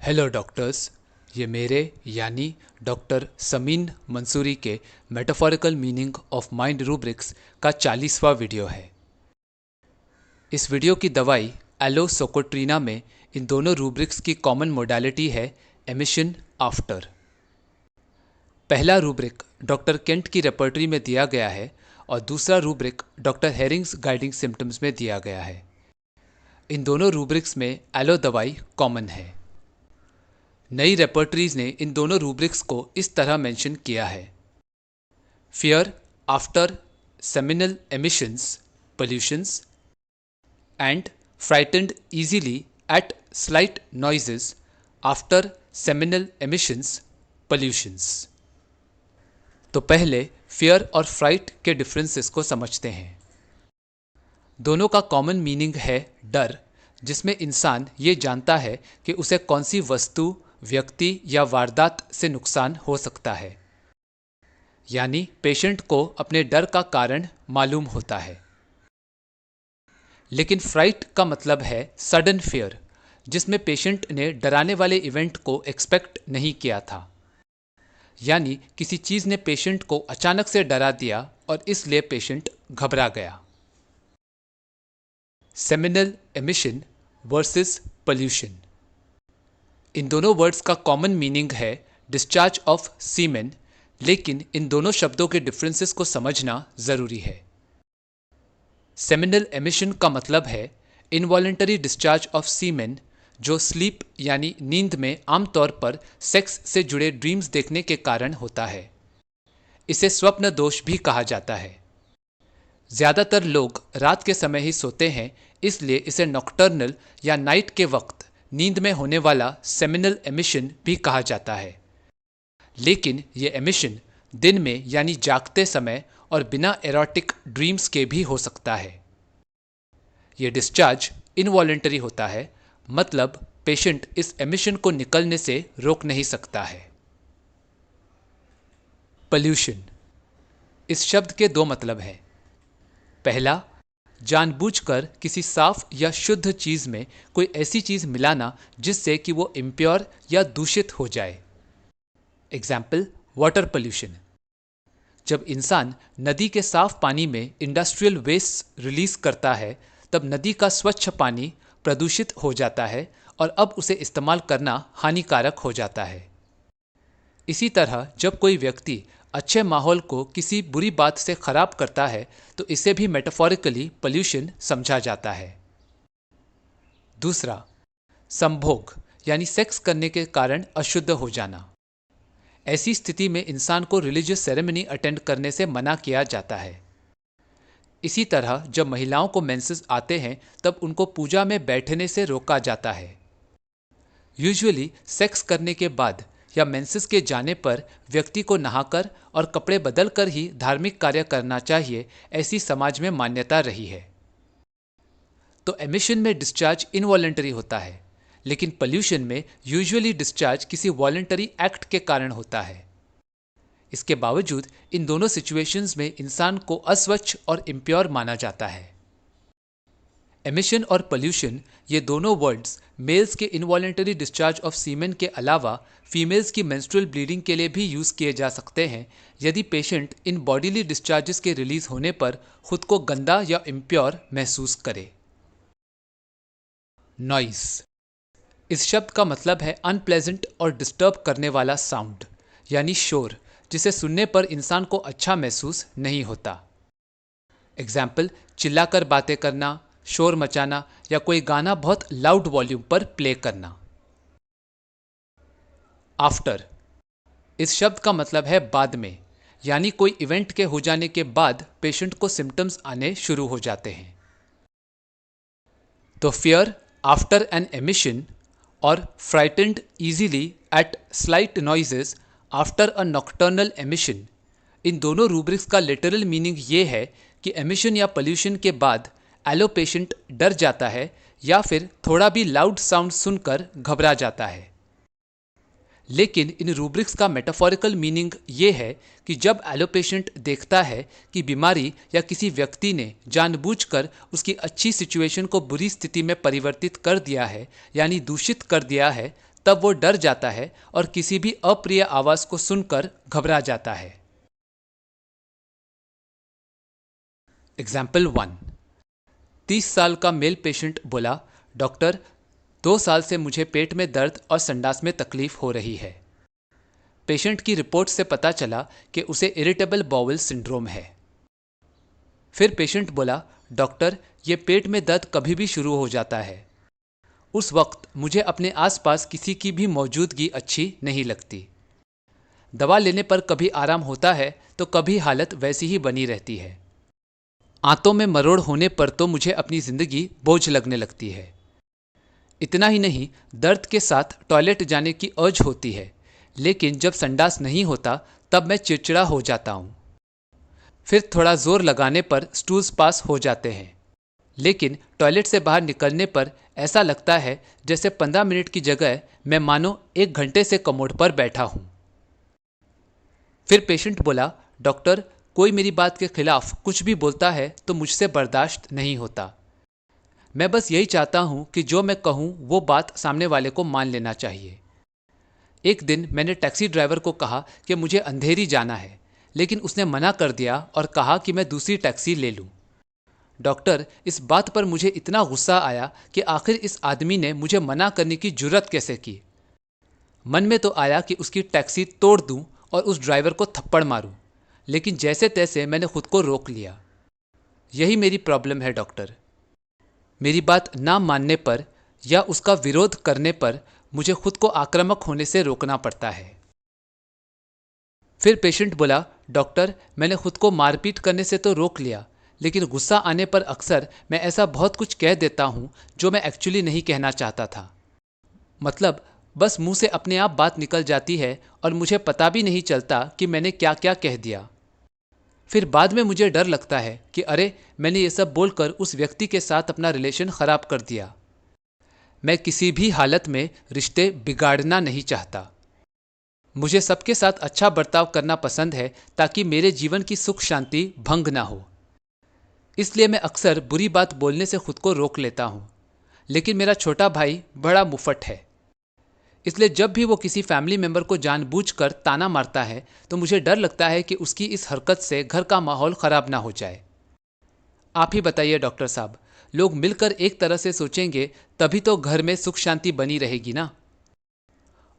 Hello doctors. ये मेरे यानी डॉक्टर समीन मंसूरी के metaphorical meaning of mind rubrics का 40वां वीडियो है। इस वीडियो की दवाई एलोसोकोट्रीना में इन दोनों रूब्रिक्स की कॉमन मोडालिटी है एमिशन आफ्टर। पहला रूब्रिक डॉक्टर केंट की रेपर्टरी में दिया गया है और दूसरा rubric doctor Hering's guiding symptoms में दिया गया है। इन दोनों रूब्रिक्स में एलो दवाई कॉमन है। नई रेपर्टरीज ने इन दोनों रूब्रिक्स को इस तरह मेंशन किया है: fear after seminal emissions pollutions and frightened easily at slight noises after seminal emissions pollutions। तो पहले फियर और फ्राइट के डिफरेंसेस को समझते हैं। दोनों का कॉमन मीनिंग है डर, जिसमें इंसान ये जानता है कि उसे कौन सी वस्तु, व्यक्ति या वारदात से नुकसान हो सकता है, यानी पेशेंट को अपने डर का कारण मालूम होता है। लेकिन फ्राइट का मतलब है सडन फियर, जिसमें पेशेंट ने डराने वाले इवेंट को एक्सपेक्ट नहीं किया था, यानी किसी चीज ने पेशेंट को अचानक से डरा दिया और इसलिए पेशेंट घबरा गया। Seminal emission versus pollution. इन दोनों वर्ड्स का कॉमन मीनिंग है डिस्चार्ज ऑफ सीमेन, लेकिन इन दोनों शब्दों के डिफरेंसेस को समझना जरूरी है। सेमिनल एमिशन का मतलब है इनवॉलेंटरी डिस्चार्ज ऑफ सीमेन, जो स्लीप यानी नींद में आमतौर पर सेक्स से जुड़े ड्रीम्स देखने के कारण होता है। इसे स्वप्न दोष भी कहा जाता है। ज्यादातर लोग रात के समय ही सोते हैं, इसलिए इसे नॉकटर्नल या नाइट के वक्त नींद में होने वाला सेमिनल एमिशन भी कहा जाता है। लेकिन ये एमिशन दिन में यानी जागते समय और बिना एरोटिक ड्रीम्स के भी हो सकता है। ये डिस्चार्ज इनवॉलेंटरी होता है, मतलब पेशेंट इस एमिशन को निकलने से रोक नहीं सकता है। पोल्यूशन। इस शब्द के दो मतलब हैं। पहला, जानबूझकर किसी साफ या शुद्ध चीज में कोई ऐसी चीज मिलाना जिससे कि वो इम्प्योर या दूषित हो जाए। Example, water pollution. जब इंसान नदी के साफ पानी में इंडस्ट्रियल वेस्ट रिलीज करता है, तब नदी का स्वच्छ पानी प्रदूषित हो जाता है और अब उसे इस्तेमाल करना हानिकारक हो जाता है। इसी तरह जब कोई व्यक्ति अच्छे माहौल को किसी बुरी बात से खराब करता है, तो इसे भी मेटाफोरिकली पोल्यूशन समझा जाता है। दूसरा, संभोग यानी सेक्स करने के कारण अशुद्ध हो जाना। ऐसी स्थिति में इंसान को रिलीजियस सेरेमनी अटेंड करने से मना किया जाता है। इसी तरह जब महिलाओं को मेंसेस आते हैं, तब उनको पूजा में बैठने से रोका जाता है। यूजुअली सेक्स करने के बाद या मेंसेस के जाने पर व्यक्ति को नहाकर और कपड़े बदलकर ही धार्मिक कार्य करना चाहिए, ऐसी समाज में मान्यता रही है। तो एमिशन में डिस्चार्ज इनवॉलेंटरी होता है, लेकिन पोल्यूशन में यूजुअली डिस्चार्ज किसी वॉलेंटरी एक्ट के कारण होता है। इसके बावजूद इन दोनों सिचुएशंस में इंसान को अस्वच्छ और इम्प्योर माना जाता है। एमिशन और पोल्यूशन, ये दोनों वर्ड्स मेल्स के इनवॉलेंटरी डिस्चार्ज ऑफ सीमेन के अलावा फीमेल्स की मेंस्ट्रुअल ब्लीडिंग के लिए भी यूज किए जा सकते हैं, यदि पेशेंट इन बॉडीली डिस्चार्जेस के रिलीज होने पर खुद को गंदा या इम्प्योर महसूस करे। नॉइस। इस शब्द का मतलब है अनप्लेजेंट और डिस्टर्ब करने वाला साउंड, यानी शोर, जिसे सुनने पर इंसान को अच्छा महसूस नहीं होता। एग्जाम्पल, चिल्लाकर बातें करना, शोर मचाना या कोई गाना बहुत लाउड वॉल्यूम पर प्ले करना। आफ्टर। इस शब्द का मतलब है बाद में, यानी कोई इवेंट के हो जाने के बाद पेशेंट को सिम्टम्स आने शुरू हो जाते हैं। तो फियर आफ्टर एन एमिशन और frightened easily at slight noises after a nocturnal emission, इन दोनों रूब्रिक्स का लिटरल मीनिंग ये है कि एमिशन या पोल्यूशन के बाद एलो पेशेंट डर जाता है या फिर थोड़ा भी लाउड साउंड सुनकर घबरा जाता है। लेकिन इन रूब्रिक्स का मेटाफोरिकल मीनिंग ये है कि जब एलो पेशेंट देखता है कि बीमारी या किसी व्यक्ति ने जानबूझकर उसकी अच्छी सिचुएशन को बुरी स्थिति में परिवर्तित कर दिया है, यानी दूषित कर दिया है, तब वो डर जाता है और किसी भी अप्रिय आवाज को सुनकर घबरा जाता है। एग्जाम्पल 1। 30 साल का मेल पेशेंट बोला, डॉक्टर, 2 साल से मुझे पेट में दर्द और संडास में तकलीफ हो रही है। पेशेंट की रिपोर्ट से पता चला कि उसे इरिटेबल बाउल सिंड्रोम है। फिर पेशेंट बोला, डॉक्टर, ये पेट में दर्द कभी भी शुरू हो जाता है। उस वक्त मुझे अपने आसपास किसी की भी मौजूदगी अच्छी नहीं लगती। दवा लेने पर कभी आराम होता है तो कभी हालत वैसी ही बनी रहती है। आंतों में मरोड़ होने पर तो मुझे अपनी जिंदगी बोझ लगने लगती है। इतना ही नहीं, दर्द के साथ टॉयलेट जाने की अर्ज होती है, लेकिन जब संडास नहीं होता तब मैं चिड़चिड़ा हो जाता हूँ। फिर थोड़ा जोर लगाने पर स्टूल्स पास हो जाते हैं, लेकिन टॉयलेट से बाहर निकलने पर ऐसा लगता है जैसे 15 मिनट की जगह मैं मानो 1 घंटे से कमोड पर बैठा हूँ। फिर पेशेंट बोला, डॉक्टर, कोई मेरी बात के खिलाफ कुछ भी बोलता है तो मुझसे बर्दाश्त नहीं होता। मैं बस यही चाहता हूं कि जो मैं कहूं वो बात सामने वाले को मान लेना चाहिए। एक दिन मैंने टैक्सी ड्राइवर को कहा कि मुझे अंधेरी जाना है, लेकिन उसने मना कर दिया और कहा कि मैं दूसरी टैक्सी ले लूं। डॉक्टर, इस बात पर मुझे इतना गुस्सा आया कि आखिर इस आदमी ने मुझे मना करने की जुर्रत कैसे की। मन में तो आया कि उसकी टैक्सी तोड़ दूं और उस ड्राइवर को थप्पड़ मारूं, लेकिन जैसे तैसे मैंने खुद को रोक लिया। यही मेरी प्रॉब्लम है डॉक्टर। मेरी बात ना मानने पर या उसका विरोध करने पर मुझे खुद को आक्रामक होने से रोकना पड़ता है। फिर पेशेंट बोला, डॉक्टर, मैंने खुद को मारपीट करने से तो रोक लिया, लेकिन गुस्सा आने पर अक्सर मैं ऐसा बहुत कुछ कह देता हूं जो मैं एक्चुअली नहीं कहना चाहता था। मतलब बस मुंह से अपने आप बात निकल जाती है और मुझे पता भी नहीं चलता कि मैंने क्या क्या कह दिया। फिर बाद में मुझे डर लगता है कि अरे, मैंने ये सब बोलकर उस व्यक्ति के साथ अपना रिलेशन खराब कर दिया। मैं किसी भी हालत में रिश्ते बिगाड़ना नहीं चाहता। मुझे सबके साथ अच्छा बर्ताव करना पसंद है ताकि मेरे जीवन की सुख शांति भंग ना हो। इसलिए मैं अक्सर बुरी बात बोलने से खुद को रोक लेता हूँ। लेकिन मेरा छोटा भाई बड़ा मुफट है, इसलिए जब भी वो किसी फैमिली मेंबर को जानबूझकर ताना मारता है तो मुझे डर लगता है कि उसकी इस हरकत से घर का माहौल खराब ना हो जाए। आप ही बताइए डॉक्टर साहब, लोग मिलकर एक तरह से सोचेंगे तभी तो घर में सुख शांति बनी रहेगी ना।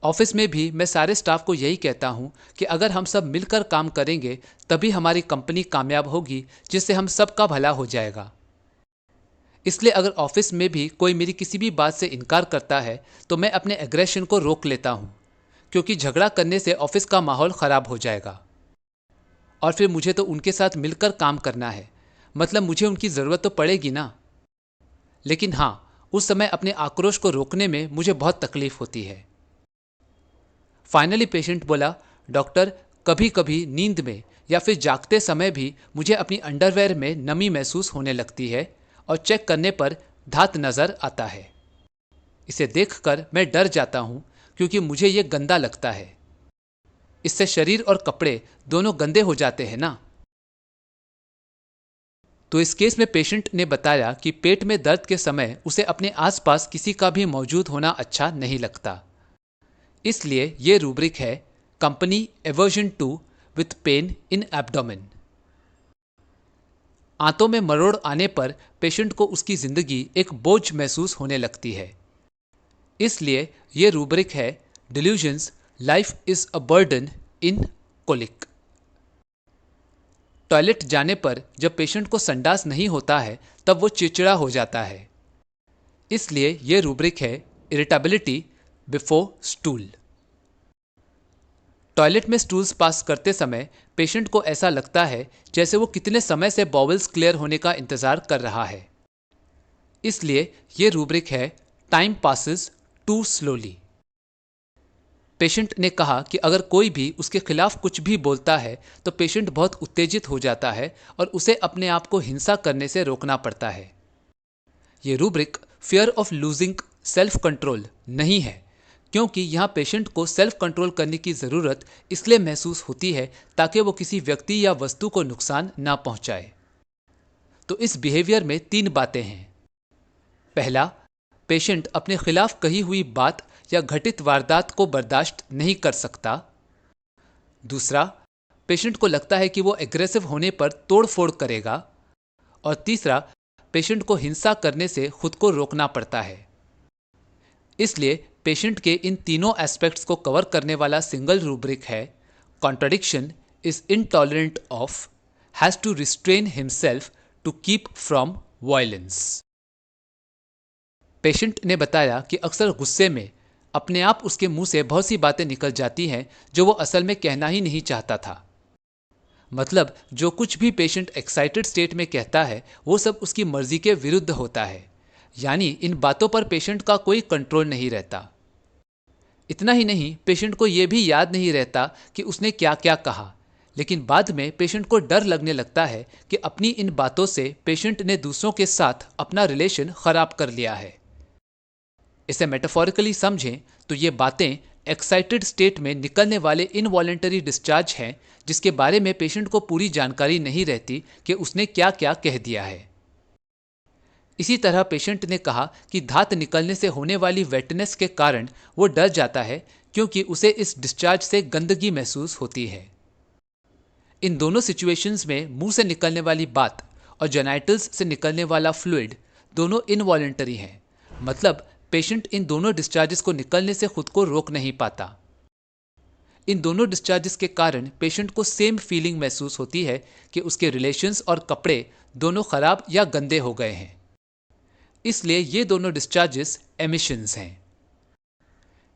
ऑफिस में भी मैं सारे स्टाफ को यही कहता हूं कि अगर हम सब मिलकर काम करेंगे तभी हमारी कंपनी कामयाब होगी, जिससे हम सबका भला हो जाएगा। इसलिए अगर ऑफिस में भी कोई मेरी किसी भी बात से इनकार करता है तो मैं अपने एग्रेशन को रोक लेता हूं, क्योंकि झगड़ा करने से ऑफिस का माहौल खराब हो जाएगा और फिर मुझे तो उनके साथ मिलकर काम करना है, मतलब मुझे उनकी ज़रूरत तो पड़ेगी ना। लेकिन हाँ, उस समय अपने आक्रोश को रोकने में मुझे बहुत तकलीफ होती है। फाइनली पेशेंट बोला, डॉक्टर, कभी कभी नींद में या फिर जागते समय भी मुझे अपनी अंडरवेयर में नमी महसूस होने लगती है और चेक करने पर धात नज़र आता है। इसे देखकर मैं डर जाता हूँ क्योंकि मुझे ये गंदा लगता है। इससे शरीर और कपड़े दोनों गंदे हो जाते हैं ना। तो इस केस में पेशेंट ने बताया कि पेट में दर्द के समय उसे अपने आसपास किसी का भी मौजूद होना अच्छा नहीं लगता। इसलिए ये रूब्रिक है, company aversion to with pain in abdomen. आंतों में मरोड़ आने पर पेशेंट को उसकी जिंदगी एक बोझ महसूस होने लगती है। इसलिए ये रूब्रिक है, delusions, life is a burden in colic. Toilet जाने पर जब पेशेंट को संडास नहीं होता है तब वो चिड़चिड़ा हो जाता है। इसलिए ये रूब्रिक है, इरिटेबिलिटी बिफोर स्टूल। टॉयलेट में स्टूल्स पास करते समय पेशेंट को ऐसा लगता है जैसे वो कितने समय से बॉवल्स क्लियर होने का इंतजार कर रहा है। इसलिए ये रूब्रिक है, time passes too slowly. Patient ने कहा कि अगर कोई भी उसके खिलाफ कुछ भी बोलता है तो पेशेंट बहुत उत्तेजित हो जाता है और उसे अपने आप को हिंसा करने से रोकना पड़ता है। ये rubric fear of losing self control नहीं है, क्योंकि यहाँ पेशेंट को सेल्फ कंट्रोल करने की ज़रूरत इसलिए महसूस होती है ताकि वो किसी व्यक्ति या वस्तु को नुकसान ना पहुंचाए। तो इस बिहेवियर में 3 बातें हैं। पहला, पेशेंट अपने खिलाफ कही हुई बात या घटित वारदात को बर्दाश्त नहीं कर सकता। दूसरा, पेशेंट को लगता है कि वो एग्रेसिव होने पर तोड़फोड़ करेगा। और तीसरा, पेशेंट को हिंसा करने से खुद को रोकना पड़ता है। इसलिए पेशेंट के इन तीनों एस्पेक्ट्स को कवर करने वाला सिंगल रूब्रिक है contradiction is intolerant of, has to restrain himself to keep from violence. Patient ने बताया कि अक्सर गुस्से में अपने आप उसके मुंह से बहुत सी बातें निकल जाती हैं जो वो असल में कहना ही नहीं चाहता था। मतलब जो कुछ भी पेशेंट एक्साइटेड स्टेट में कहता है वो सब उसकी मर्जी के विरुद्ध होता है, यानी इन बातों पर पेशेंट का कोई कंट्रोल नहीं रहता। इतना ही नहीं, पेशेंट को यह भी याद नहीं रहता कि उसने क्या क्या कहा, लेकिन बाद में पेशेंट को डर लगने लगता है कि अपनी इन बातों से पेशेंट ने दूसरों के साथ अपना रिलेशन खराब कर लिया है। इसे मेटाफोरिकली समझें तो ये बातें एक्साइटेड स्टेट में निकलने वाले इनवॉलेंटरी डिस्चार्ज हैं, जिसके बारे में पेशेंट को पूरी जानकारी नहीं रहती कि उसने क्या क्या कह दिया है। इसी तरह पेशेंट ने कहा कि दांत निकलने से होने वाली वेटनेस के कारण वो डर जाता है क्योंकि उसे इस डिस्चार्ज से गंदगी महसूस होती है। इन दोनों सिचुएशंस में मुंह से निकलने वाली बात और जेनाइटल्स से निकलने वाला फ्लूइड दोनों इनवॉलेंटरी हैं। मतलब पेशेंट इन दोनों डिस्चार्जेस को निकलने से खुद को रोक नहीं पाता। इन दोनों डिस्चार्जेस के कारण पेशेंट को सेम फीलिंग महसूस होती है कि उसके रिलेशंस और कपड़े दोनों खराब या गंदे हो गए हैं। इसलिए ये दोनों डिस्चार्जेस एमिशंस हैं।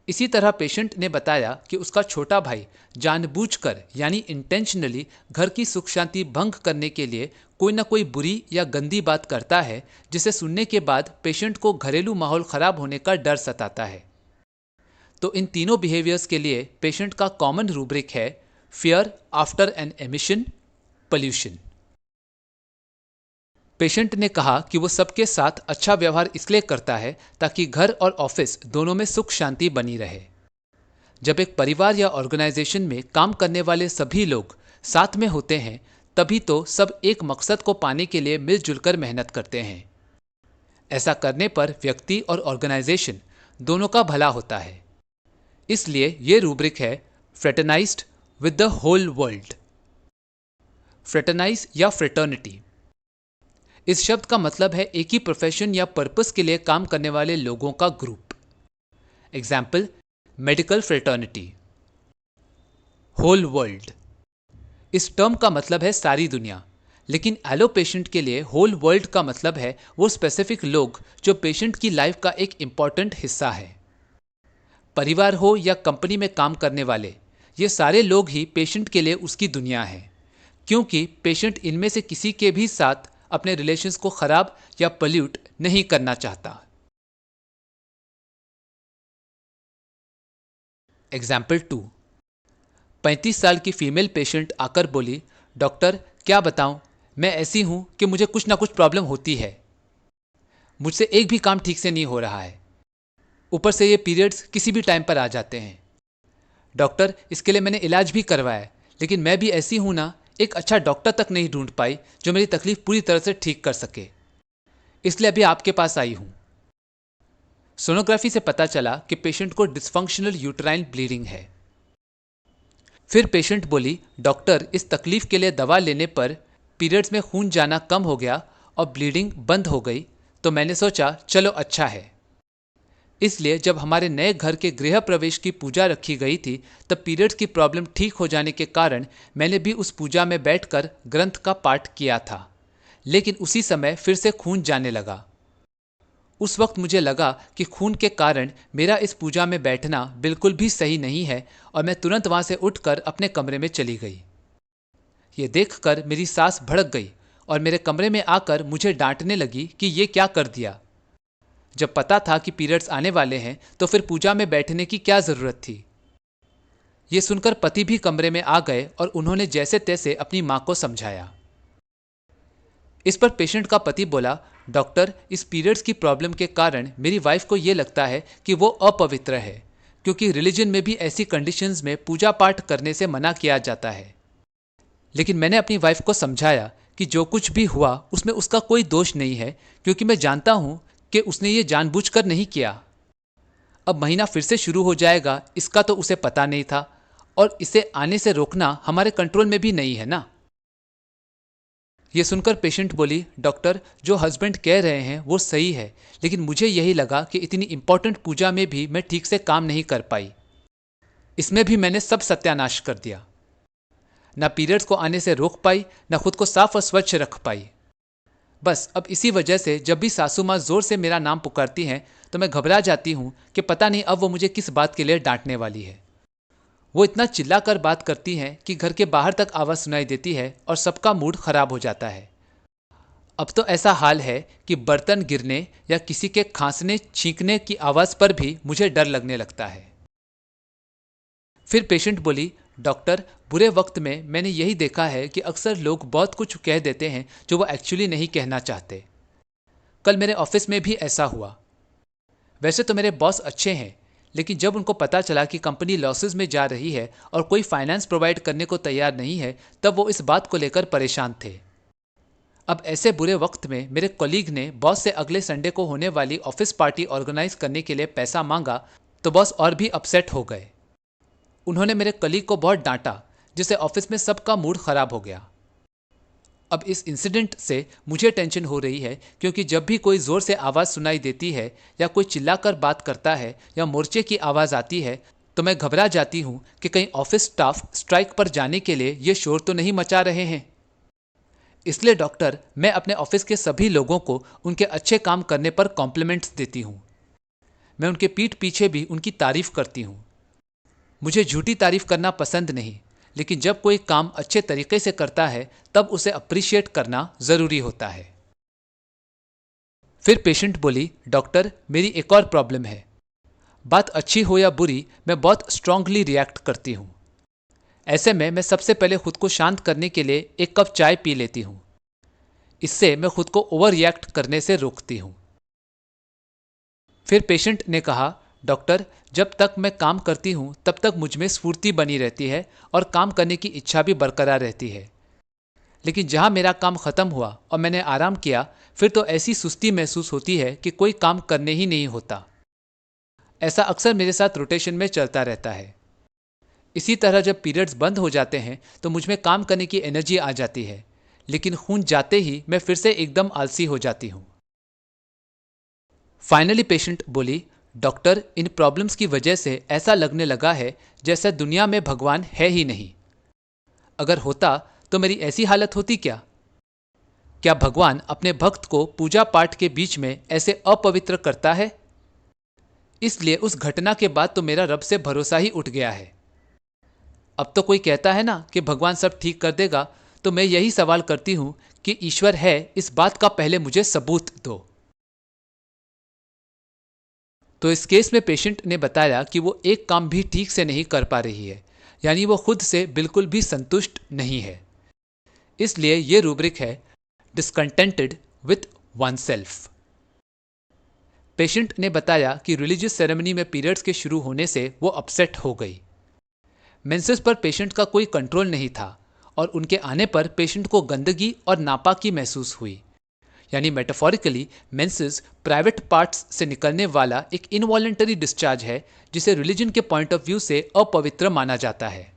इसी तरह पेशेंट ने बताया कि उसका छोटा भाई जानबूझकर यानी इंटेंशनली घर की सुख शांति भंग करने के लिए कोई ना कोई बुरी या गंदी बात करता है, जिसे सुनने के बाद पेशेंट को घरेलू माहौल खराब होने का डर सताता है। तो इन तीनों बिहेवियर्स के लिए पेशेंट का कॉमन रूब्रिक है fear after an emission, pollution. Patient ने कहा कि वो सबके साथ अच्छा व्यवहार इसलिए करता है ताकि घर और ऑफिस दोनों में सुख शांति बनी रहे। जब एक परिवार या ऑर्गेनाइजेशन में काम करने वाले सभी लोग साथ में होते हैं तभी तो सब एक मकसद को पाने के लिए मिलजुल कर मेहनत करते हैं। ऐसा करने पर व्यक्ति और ऑर्गेनाइजेशन दोनों का भला होता है। इसलिए ये रूब्रिक है फ्रेटरनाइज्ड विद द होल वर्ल्ड। फ्रेटरनाइज या फ्रेटर्निटी, इस शब्द का मतलब है एक ही प्रोफेशन या पर्पस के लिए काम करने वाले लोगों का group. Example, medical fraternity. Whole world, इस टर्म का मतलब है सारी दुनिया, लेकिन एलो पेशेंट के लिए होल वर्ल्ड का मतलब है वो स्पेसिफिक लोग जो पेशेंट की लाइफ का एक इंपॉर्टेंट हिस्सा है। परिवार हो या कंपनी में काम करने वाले, ये सारे लोग ही पेशेंट के लिए उसकी दुनिया है, क्योंकि पेशेंट इनमें से किसी के भी साथ अपने रिलेशंस को खराब या पोल्यूट नहीं करना चाहता। एग्जाम्पल 2, 35 साल की फीमेल पेशेंट आकर बोली, डॉक्टर क्या बताऊं, मैं ऐसी हूं कि मुझे कुछ ना कुछ प्रॉब्लम होती है। मुझसे एक भी काम ठीक से नहीं हो रहा है, ऊपर से ये पीरियड्स किसी भी टाइम पर आ जाते हैं। डॉक्टर इसके लिए मैंने इलाज भी करवाया, लेकिन मैं भी ऐसी हूं ना, एक अच्छा डॉक्टर तक नहीं ढूंढ पाई जो मेरी तकलीफ पूरी तरह से ठीक कर सके, इसलिए अभी आपके पास आई हूं। सोनोग्राफी से पता चला कि पेशेंट को डिस्फंक्शनल यूट्राइन ब्लीडिंग है। फिर पेशेंट बोली, डॉक्टर इस तकलीफ के लिए दवा लेने पर पीरियड्स में खून जाना कम हो गया और ब्लीडिंग बंद हो गई, तो मैंने सोचा चलो अच्छा है। इसलिए जब हमारे नए घर के गृह प्रवेश की पूजा रखी गई थी तब पीरियड्स की प्रॉब्लम ठीक हो जाने के कारण मैंने भी उस पूजा में बैठकर ग्रंथ का पाठ किया था, लेकिन उसी समय फिर से खून जाने लगा। उस वक्त मुझे लगा कि खून के कारण मेरा इस पूजा में बैठना बिल्कुल भी सही नहीं है और मैं तुरंत वहां से उठकर अपने कमरे में चली गई। ये देखकर मेरी सास भड़क गई और मेरे कमरे में आकर मुझे डांटने लगी कि ये क्या कर दिया। जब पता था कि पीरियड्स आने वाले हैं तो फिर पूजा में बैठने की क्या जरूरत थी। ये सुनकर पति भी कमरे में आ गए और उन्होंने जैसे तैसे अपनी मां को समझाया। इस पर पेशेंट का पति बोला, डॉक्टर इस पीरियड्स की प्रॉब्लम के कारण मेरी वाइफ को ये लगता है कि वो अपवित्र है, क्योंकि रिलीजन में भी ऐसी कंडीशंस में पूजा पाठ करने से मना किया जाता है। लेकिन मैंने अपनी वाइफ को समझाया कि जो कुछ भी हुआ उसमें उसका कोई दोष नहीं है, क्योंकि मैं जानता हूं कि उसने ये जानबूझकर नहीं किया। अब महीना फिर से शुरू हो जाएगा इसका तो उसे पता नहीं था, और इसे आने से रोकना हमारे कंट्रोल में भी नहीं है ना। ये सुनकर पेशेंट बोली, डॉक्टर जो हस्बैंड कह रहे हैं वो सही है, लेकिन मुझे यही लगा कि इतनी इंपॉर्टेंट पूजा में भी मैं ठीक से काम नहीं कर पाई। इसमें भी मैंने सब सत्यानाश कर दिया। ना पीरियड्स को आने से रोक पाई, ना खुद को साफ और स्वच्छ रख पाई। बस अब इसी वजह से जब भी सासू माँ जोर से मेरा नाम पुकारती हैं तो मैं घबरा जाती हूँ कि पता नहीं अब वो मुझे किस बात के लिए डांटने वाली है। वो इतना चिल्लाकर बात करती हैं कि घर के बाहर तक आवाज़ सुनाई देती है और सबका मूड खराब हो जाता है। अब तो ऐसा हाल है कि बर्तन गिरने या किसी के खांसने छींकने की आवाज़ पर भी मुझे डर लगने लगता है। फिर पेशेंट बोली, डॉक्टर बुरे वक्त में मैंने यही देखा है कि अक्सर लोग बहुत कुछ कह देते हैं जो वो एक्चुअली नहीं कहना चाहते। कल मेरे ऑफिस में भी ऐसा हुआ। वैसे तो मेरे बॉस अच्छे हैं, लेकिन जब उनको पता चला कि कंपनी लॉसेस में जा रही है और कोई फाइनेंस प्रोवाइड करने को तैयार नहीं है, तब वो इस बात को लेकर परेशान थे। अब ऐसे बुरे वक्त में मेरे कॉलीग ने बॉस से अगले संडे को होने वाली ऑफिस पार्टी ऑर्गेनाइज करने के लिए पैसा मांगा, तो बॉस और भी अपसेट हो गए। उन्होंने मेरे कलीग को बहुत डांटा, जिससे ऑफिस में सबका मूड खराब हो गया। अब इस इंसिडेंट से मुझे टेंशन हो रही है, क्योंकि जब भी कोई जोर से आवाज़ सुनाई देती है या कोई चिल्लाकर बात करता है या मोर्चे की आवाज़ आती है तो मैं घबरा जाती हूँ कि कहीं ऑफिस स्टाफ स्ट्राइक पर जाने के लिए ये शोर तो नहीं मचा रहे हैं। इसलिए डॉक्टर, मैं अपने ऑफिस के सभी लोगों को उनके अच्छे काम करने पर कॉम्प्लीमेंट्स देती हूँ। मैं उनके पीठ पीछे भी उनकी तारीफ करती हूँ। मुझे झूठी तारीफ करना पसंद नहीं, लेकिन जब कोई काम अच्छे तरीके से करता है तब उसे अप्रिशिएट करना जरूरी होता है। फिर पेशेंट बोली, डॉक्टर मेरी एक और प्रॉब्लम है। बात अच्छी हो या बुरी, मैं बहुत स्ट्रांगली रिएक्ट करती हूँ। ऐसे में मैं सबसे पहले खुद को शांत करने के लिए एक कप चाय पी लेती हूँ। इससे मैं खुद को ओवर रिएक्ट करने से रोकती हूँ। फिर पेशेंट ने कहा, डॉक्टर जब तक मैं काम करती हूँ तब तक मुझ में स्फूर्ति बनी रहती है और काम करने की इच्छा भी बरकरार रहती है, लेकिन जहाँ मेरा काम खत्म हुआ और मैंने आराम किया, फिर तो ऐसी सुस्ती महसूस होती है कि कोई काम करने ही नहीं होता। ऐसा अक्सर मेरे साथ रोटेशन में चलता रहता है। इसी तरह जब पीरियड्स बंद हो जाते हैं तो मुझ में काम करने की एनर्जी आ जाती है, लेकिन खून जाते ही मैं फिर से एकदम आलसी हो जाती हूँ। फाइनली पेशेंट बोली, डॉक्टर इन प्रॉब्लम्स की वजह से ऐसा लगने लगा है जैसे दुनिया में भगवान है ही नहीं। अगर होता तो मेरी ऐसी हालत होती क्या? क्या भगवान अपने भक्त को पूजा पाठ के बीच में ऐसे अपवित्र करता है? इसलिए उस घटना के बाद तो मेरा रब से भरोसा ही उठ गया है। अब तो कोई कहता है ना कि भगवान सब ठीक कर देगा, तो मैं यही सवाल करती हूं कि ईश्वर है इस बात का पहले मुझे सबूत दो। तो इस केस में पेशेंट ने बताया कि वो एक काम भी ठीक से नहीं कर पा रही है, यानी वो खुद से बिल्कुल भी संतुष्ट नहीं है। इसलिए ये रूब्रिक है, डिस्कंटेंटेड विथ वन सेल्फ। पेशेंट ने बताया कि रिलीजियस सेरेमनी में पीरियड्स के शुरू होने से वो अपसेट हो गई। मेंसेस पर पेशेंट का कोई कंट्रोल नहीं था और उनके आने पर पेशेंट को गंदगी और नापाकी महसूस हुई। यानी मेटाफोरिकली मेंसेस प्राइवेट पार्ट्स से निकलने वाला एक इनवॉलेंटरी डिस्चार्ज है, जिसे रिलीजन के पॉइंट ऑफ व्यू से अपवित्र माना जाता है।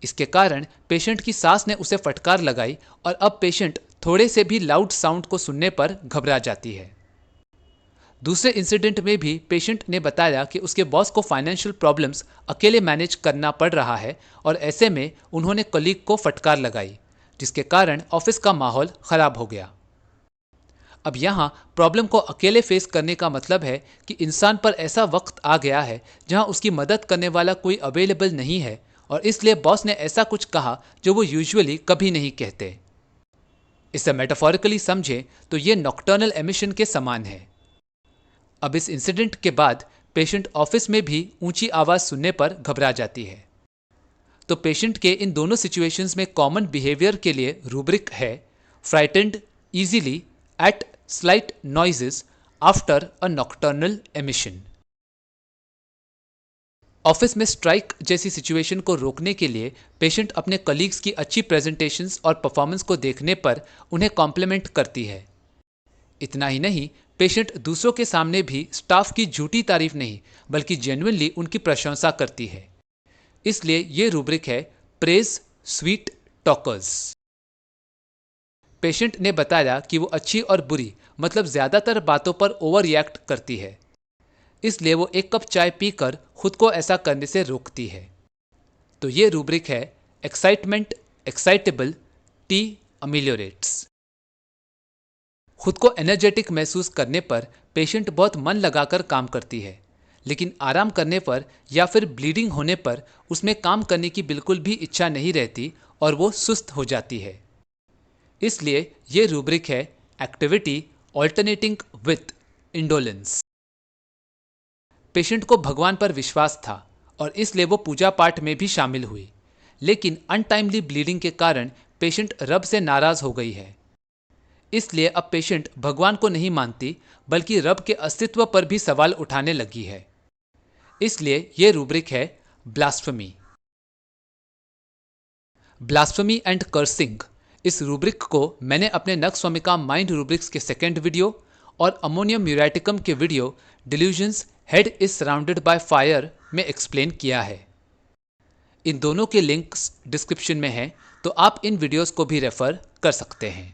इसके कारण पेशेंट की सास ने उसे फटकार लगाई और अब पेशेंट थोड़े से भी लाउड साउंड को सुनने पर घबरा जाती है। दूसरे इंसिडेंट में भी पेशेंट ने बताया कि उसके बॉस को फाइनेंशियल प्रॉब्लम्स अकेले मैनेज करना पड़ रहा है और ऐसे में उन्होंने कलीग को फटकार लगाई, जिसके कारण ऑफिस का माहौल खराब हो गया। अब यहाँ प्रॉब्लम को अकेले फेस करने का मतलब है कि इंसान पर ऐसा वक्त आ गया है जहाँ उसकी मदद करने वाला कोई अवेलेबल नहीं है, और इसलिए बॉस ने ऐसा कुछ कहा जो वो यूजुअली कभी नहीं कहते। इसे मेटाफोरिकली समझें तो ये नॉक्टर्नल एमिशन के समान है। अब इस इंसिडेंट के बाद पेशेंट ऑफिस में भी ऊंची आवाज सुनने पर घबरा जाती है। तो पेशेंट के इन दोनों सिचुएशंस में कॉमन बिहेवियर के लिए रूब्रिक है, frightened easily at slight noises after a nocturnal emission. Office में स्ट्राइक जैसी सिचुएशन को रोकने के लिए पेशेंट अपने कलीग्स की अच्छी प्रेजेंटेशंस और परफॉर्मेंस को देखने पर उन्हें कॉम्प्लीमेंट करती है। इतना ही नहीं, पेशेंट दूसरों के सामने भी स्टाफ की झूठी तारीफ नहीं बल्कि जेन्युइनली उनकी प्रशंसा करती है। इसलिए ये रूब्रिक है प्रेज स्वीट टॉकर्स। पेशेंट ने बताया कि वो अच्छी और बुरी मतलब ज्यादातर बातों पर ओवर रिएक्ट करती है, इसलिए वो एक कप चाय पीकर खुद को ऐसा करने से रोकती है। तो ये रूब्रिक है एक्साइटमेंट एक्साइटेबल टी अमिलियोरेट्स। खुद को एनर्जेटिक महसूस करने पर पेशेंट बहुत मन लगाकर काम करती है, लेकिन आराम करने पर या फिर ब्लीडिंग होने पर उसमें काम करने की बिल्कुल भी इच्छा नहीं रहती और वो सुस्त हो जाती है। इसलिए ये रूब्रिक है activity alternating with indolence. Patient को भगवान पर विश्वास था और इसलिए वो पूजा पाठ में भी शामिल हुई, लेकिन अनटाइमली ब्लीडिंग के कारण पेशेंट रब से नाराज हो गई है। इसलिए अब पेशेंट भगवान को नहीं मानती बल्कि रब के अस्तित्व पर भी सवाल उठाने लगी है। इसलिए यह रूब्रिक है ब्लास्फेमी। ब्लास्फेमी एंड कर्सिंग, इस रूब्रिक को मैंने अपने नक्स्वामिका माइंड रूब्रिक्स के सेकेंड वीडियो और अमोनियम म्यूरेटिकम के video delusions head is surrounded by fire में एक्सप्लेन किया है। इन दोनों के लिंक्स डिस्क्रिप्शन में हैं, तो आप इन वीडियोस को भी रेफर कर सकते हैं।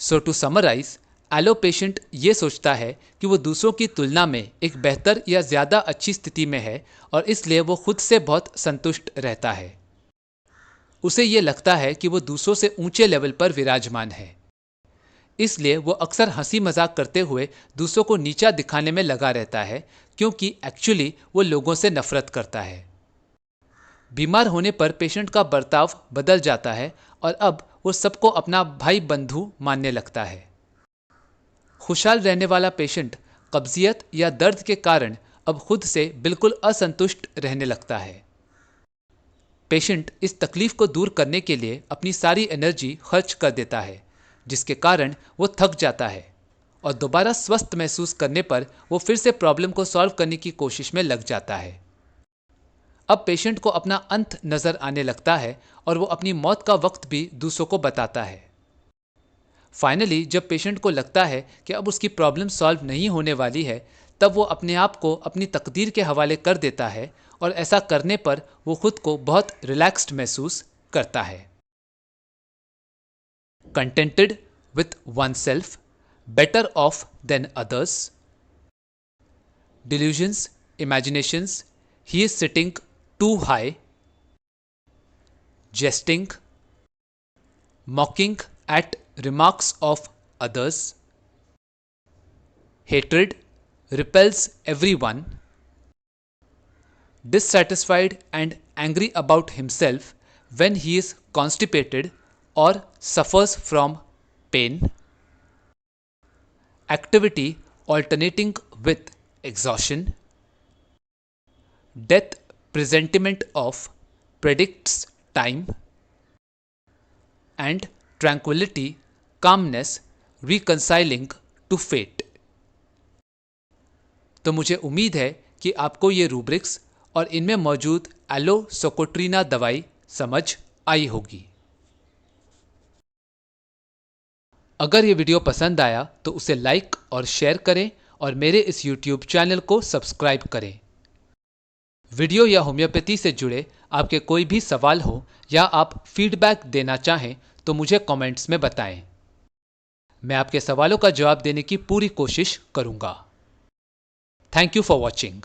सो टू समराइज, एलो पेशेंट ये सोचता है कि वो दूसरों की तुलना में एक बेहतर या ज़्यादा अच्छी स्थिति में है और इसलिए वो खुद से बहुत संतुष्ट रहता है। उसे ये लगता है कि वो दूसरों से ऊंचे लेवल पर विराजमान है, इसलिए वो अक्सर हंसी मजाक करते हुए दूसरों को नीचा दिखाने में लगा रहता है, क्योंकि एक्चुअली वो लोगों से नफरत करता है। बीमार होने पर पेशेंट का बर्ताव बदल जाता है और अब वो सबको अपना भाई बंधु मानने लगता है। खुशहाल रहने वाला पेशेंट कब्जियत या दर्द के कारण अब खुद से बिल्कुल असंतुष्ट रहने लगता है। पेशेंट इस तकलीफ को दूर करने के लिए अपनी सारी एनर्जी खर्च कर देता है, जिसके कारण वो थक जाता है और दोबारा स्वस्थ महसूस करने पर वो फिर से प्रॉब्लम को सॉल्व करने की कोशिश में लग जाता है। अब पेशेंट को अपना अंत नजर आने लगता है और वो अपनी मौत का वक्त भी दूसरों को बताता है। फाइनली जब पेशेंट को लगता है कि अब उसकी प्रॉब्लम सॉल्व नहीं होने वाली है, तब वो अपने आप को अपनी तकदीर के हवाले कर देता है और ऐसा करने पर वो खुद को बहुत रिलैक्स्ड महसूस करता है। Contented with one self, better of than others, delusions, imaginations, he is sitting too high, jesting, mocking at remarks of others, hatred, repels everyone, dissatisfied and angry about himself when he is constipated or suffers from pain, activity alternating with exhaustion, death presentiment of predicts time, and tranquility, calmness, reconciling to fate। तो मुझे उम्मीद है कि आपको ये rubrics और इनमें मौजूद एलोसोकोट्रीना दवाई समझ आई होगी। अगर ये वीडियो पसंद आया तो उसे लाइक और शेयर करें और मेरे इस YouTube चैनल को सब्सक्राइब करें। वीडियो या होम्योपैथी से जुड़े आपके कोई भी सवाल हो या आप फीडबैक देना चाहें तो मुझे कमेंट्स में बताएं। मैं आपके सवालों का जवाब देने की पूरी कोशिश करूंगा। Thank you for watching.